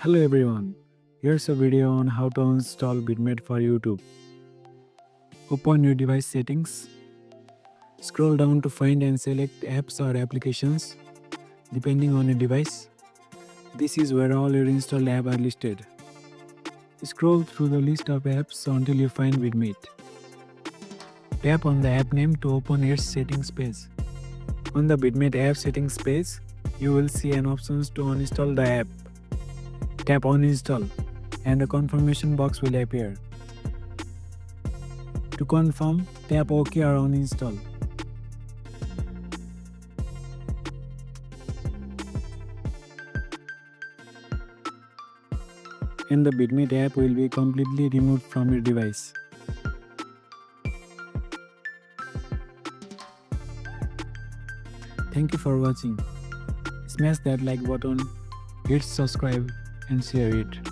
Hello everyone, here's a video on how to install Vidmate for YouTube. Open your device settings, scroll down to find and select apps or applications depending on your device. This is where all your installed apps are listed. Scroll through the list of apps until you find Vidmate. Tap on the app name to open its settings page. On the Vidmate app settings page, you will see an option to uninstall the app. Tap uninstall and a confirmation box will appear. To confirm, tap OK or uninstall. And the Vidmate app will be completely removed from your device. Thank you for watching. Smash that like button, hit subscribe and share it.